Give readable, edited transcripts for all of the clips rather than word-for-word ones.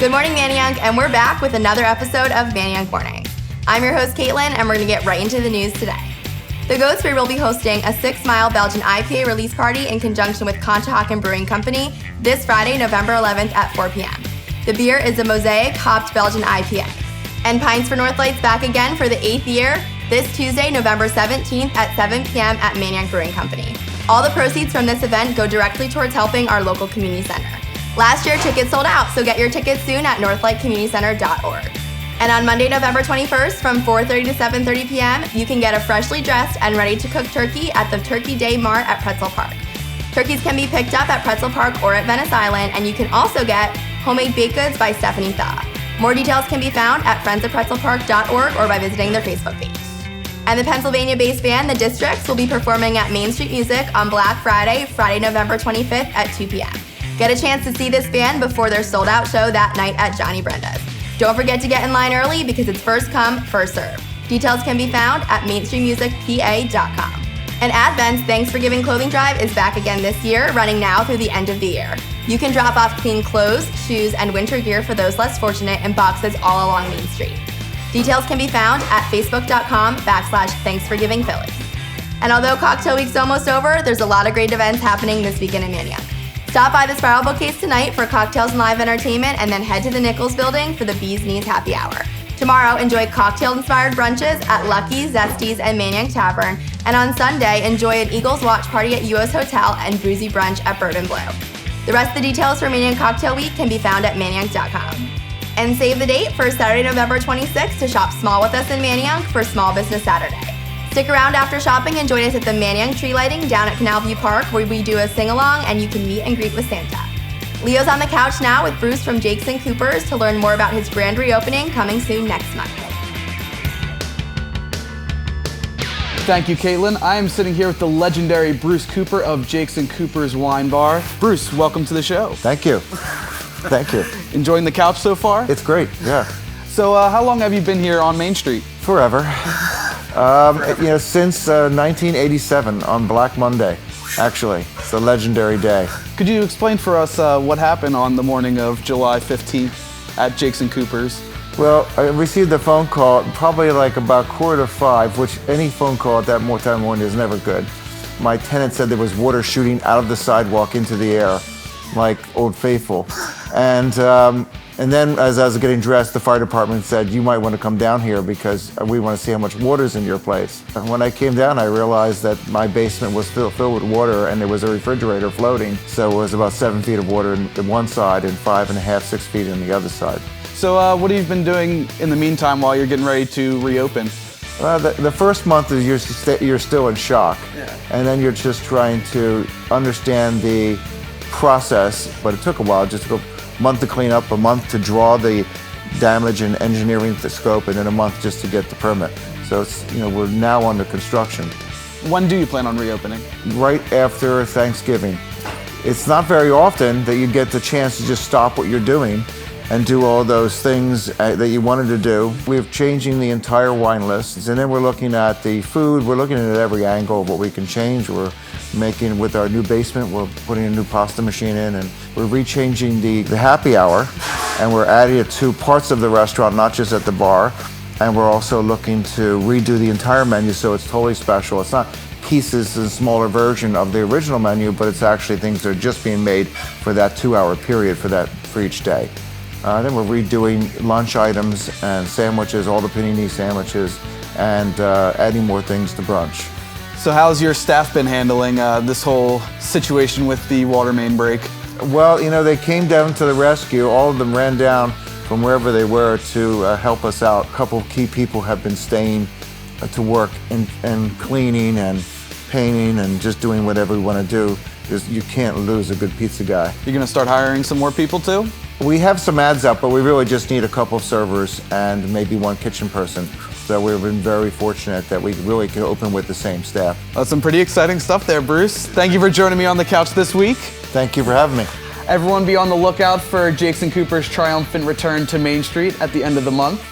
Good morning, Manayunk, and we're back with another episode of Manayunk Morning. I'm your host, Caitlin, and we're going to get right into the news today. The Goats Beer will be hosting a 6-mile Belgian IPA release party in conjunction with Conshohocken Brewing Company this Friday, November 11th at 4 p.m. The beer is a Mosaic hopped Belgian IPA. And Pints for Northlight's back again for the 8th year this Tuesday, November 17th at 7 p.m. at Manayunk Brewing Company. All the proceeds from this event go directly towards helping our local community center. Last year, tickets sold out, so get your tickets soon at northlightcommunitycenter.org. And on Monday, November 21st, from 4:30 to 7:30 p.m., you can get a freshly dressed and ready-to-cook turkey at the Turkey Day Mart at Pretzel Park. Turkeys can be picked up at Pretzel Park or at Venice Island, and you can also get homemade baked goods by Stephanie Thaw. More details can be found at friendsofpretzelpark.org or by visiting their Facebook page. And the Pennsylvania-based band, The Districts, will be performing at Main Street Music on Black Friday, November 25th at 2 p.m. Get a chance to see this band before their sold-out show that night at Johnny Brenda's. Don't forget to get in line early because it's first come, first serve. Details can be found at mainstreetmusicpa.com. And Advent's Thanks for Giving clothing drive is back again this year, running now through the end of the year. You can drop off clean clothes, shoes, and winter gear for those less fortunate in boxes all along Main Street. Details can be found at facebook.com/thanksforgivingphilly. And although Cocktail Week's almost over, there's a lot of great events happening this weekend in Manayunk. Stop by the Spiral Bookcase tonight for cocktails and live entertainment, and then head to the Nichols Building for the Bee's Knees Happy Hour. Tomorrow, enjoy cocktail-inspired brunches at Lucky's, Zesties, and Manayunk Tavern. And on Sunday, enjoy an Eagles watch party at US Hotel and Bruisey Brunch at Bourbon Blue. The rest of the details for Manayunk Cocktail Week can be found at manayunk.com. And save the date for Saturday, November 26th to shop small with us in Manayunk for Small Business Saturday. Stick around after shopping and join us at the Manayunk Tree Lighting down at Canal View Park, where we do a sing-along and you can meet and greet with Santa. Leo's on the couch now with Bruce from Jakes & Coopers to learn more about his grand reopening coming soon next month. Thank you, Caitlin. I am sitting here with the legendary Bruce Cooper of Jakes & Coopers Wine Bar. Bruce, welcome to the show. Thank you. Thank you. Enjoying the couch so far? It's great, yeah. So how long have you been here on Main Street? Forever. Since 1987 on Black Monday, actually. It's a legendary day. Could you explain for us what happened on the morning of July 15th at Jakes & Coopers? Well, I received a phone call probably like about 4:45, which any phone call at that time of morning is never good. My tenant said there was water shooting out of the sidewalk into the air, like Old Faithful. And then as I was getting dressed, the fire department said, you might want to come down here because we want to see how much water's in your place. And when I came down, I realized that my basement was filled with water and there was a refrigerator floating. So it was about 7 feet of water on one side and 5.5, 6 feet on the other side. So what have you been doing in the meantime while you're getting ready to reopen? The first month is you're still in shock. Yeah. And then you're just trying to understand the process, but it took a while. Just took a month to clean up, a month to draw the damage and engineering the scope, and then a month just to get the permit. So it's, we're now under construction. When do you plan on reopening? Right after Thanksgiving. It's not very often that you get the chance to just stop what you're doing and do all those things that you wanted to do. We're changing the entire wine list, and then we're looking at the food. We're looking at every angle of what we can change. We're making, with our new basement, we're putting a new pasta machine in, and we're rechanging the happy hour, and we're adding it to parts of the restaurant, not just at the bar. And we're also looking to redo the entire menu so it's totally special. It's not pieces and smaller version of the original menu, but it's actually things that are just being made for that 2-hour period for each day. Then we're redoing lunch items and sandwiches, all the panini sandwiches, and adding more things to brunch. So how's your staff been handling this whole situation with the water main break? Well, they came down to the rescue. All of them ran down from wherever they were to help us out. A couple of key people have been staying to work and cleaning and painting and just doing whatever we want to do. Because you can't lose a good pizza guy. You're going to start hiring some more people too? We have some ads up, but we really just need a couple of servers and maybe one kitchen person. So we've been very fortunate that we really can open with the same staff. That's some pretty exciting stuff there, Bruce. Thank you for joining me on the couch this week. Thank you for having me. Everyone be on the lookout for Jakes & Cooper's triumphant return to Main Street at the end of the month.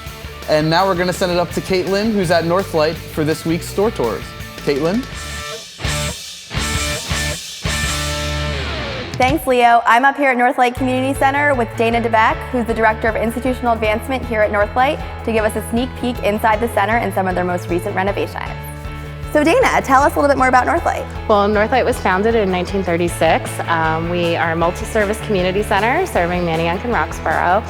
And now we're going to send it up to Caitlin, who's at Northlight for this week's store tours. Caitlin? Thanks, Leo. I'm up here at Northlight Community Center with Dana DeBeck, who's the Director of Institutional Advancement here at Northlight, to give us a sneak peek inside the center and some of their most recent renovations. So Dana, tell us a little bit more about Northlight. Well, Northlight was founded in 1936. We are a multi-service community center serving Manayunk and Roxborough.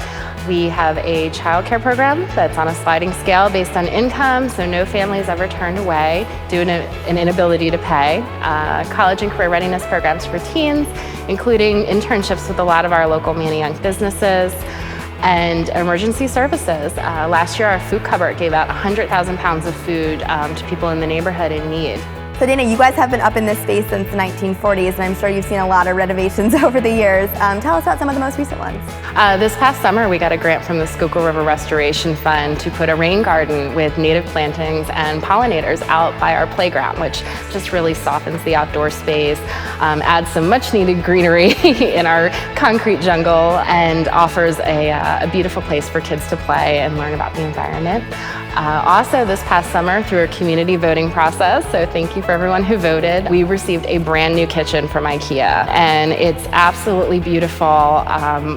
We have a child care program that's on a sliding scale based on income, so no family is ever turned away due to an inability to pay. College and career readiness programs for teens, including internships with a lot of our local Manayunk businesses, and emergency services. Last year, our food cupboard gave out 100,000 pounds of food to people in the neighborhood in need. So Dana, you guys have been up in this space since the 1940s, and I'm sure you've seen a lot of renovations over the years. Tell us about some of the most recent ones. This past summer, we got a grant from the Schuylkill River Restoration Fund to put a rain garden with native plantings and pollinators out by our playground, which just really softens the outdoor space, adds some much-needed greenery in our concrete jungle, and offers a beautiful place for kids to play and learn about the environment. Also, this past summer, through a community voting process, so thank you for everyone who voted, we received a brand new kitchen from IKEA, and it's absolutely beautiful.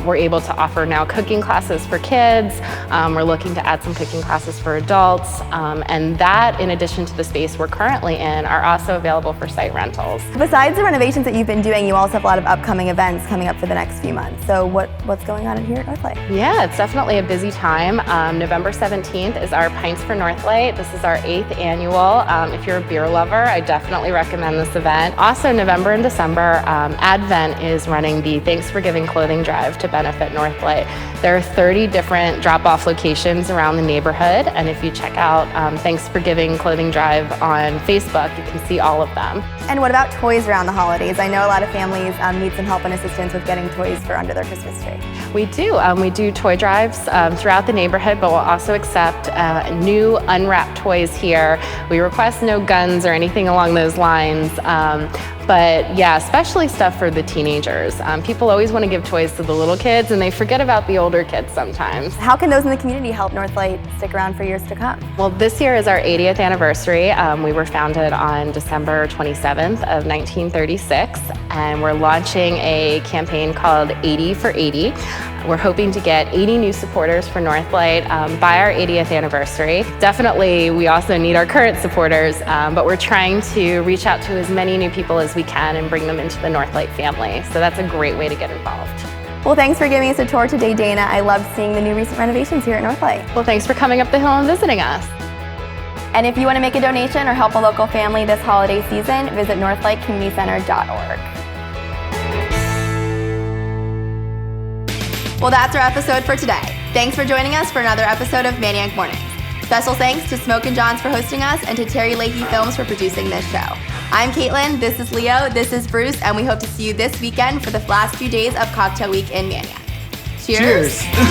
We're able to offer now cooking classes for kids. We're looking to add some cooking classes for adults, and that, in addition to the space we're currently in, are also available for site rentals. Besides the renovations that you've been doing, you also have a lot of upcoming events coming up for the next few months. So what's going on in here at Northlight? Yeah, it's definitely a busy time. November 17th is our Pints for Northlight. This is our 8th annual. If you're a beer lover, I definitely recommend this event. Also, November and December, Advent is running the Thanks for Giving clothing drive to benefit Northlight. There are 30 different drop-off locations around the neighborhood, and if you check out Thanks for Giving clothing drive on Facebook, you can see all of them. And what about toys around the holidays? I know a lot of families need some help and assistance with getting toys for under their Christmas tree. We do toy drives throughout the neighborhood, but we'll also accept new unwrapped toys here. We request no guns or anything along those lines. But yeah, especially stuff for the teenagers. People always want to give toys to the little kids, and they forget about the older kids sometimes. How can those in the community help Northlight stick around for years to come? Well, this year is our 80th anniversary. We were founded on December 27th of 1936, and we're launching a campaign called 80 for 80. We're hoping to get 80 new supporters for Northlight by our 80th anniversary. Definitely, we also need our current supporters, but we're trying to reach out to as many new people as we can and bring them into the Northlight family. So that's a great way to get involved. Well, thanks for giving us a tour today, Dana. I loved seeing the new recent renovations here at Northlight. Well, thanks for coming up the hill and visiting us. And if you want to make a donation or help a local family this holiday season, visit northlightcommunitycenter.org. Well, that's our episode for today. Thanks for joining us for another episode of Manayunk Mornings. Special thanks to Smoke and Johns for hosting us and to Terry Leahy Films for producing this show. I'm Caitlin, this is Leo, this is Bruce, and we hope to see you this weekend for the last few days of Cocktail Week in Manayunk. Cheers! Cheers.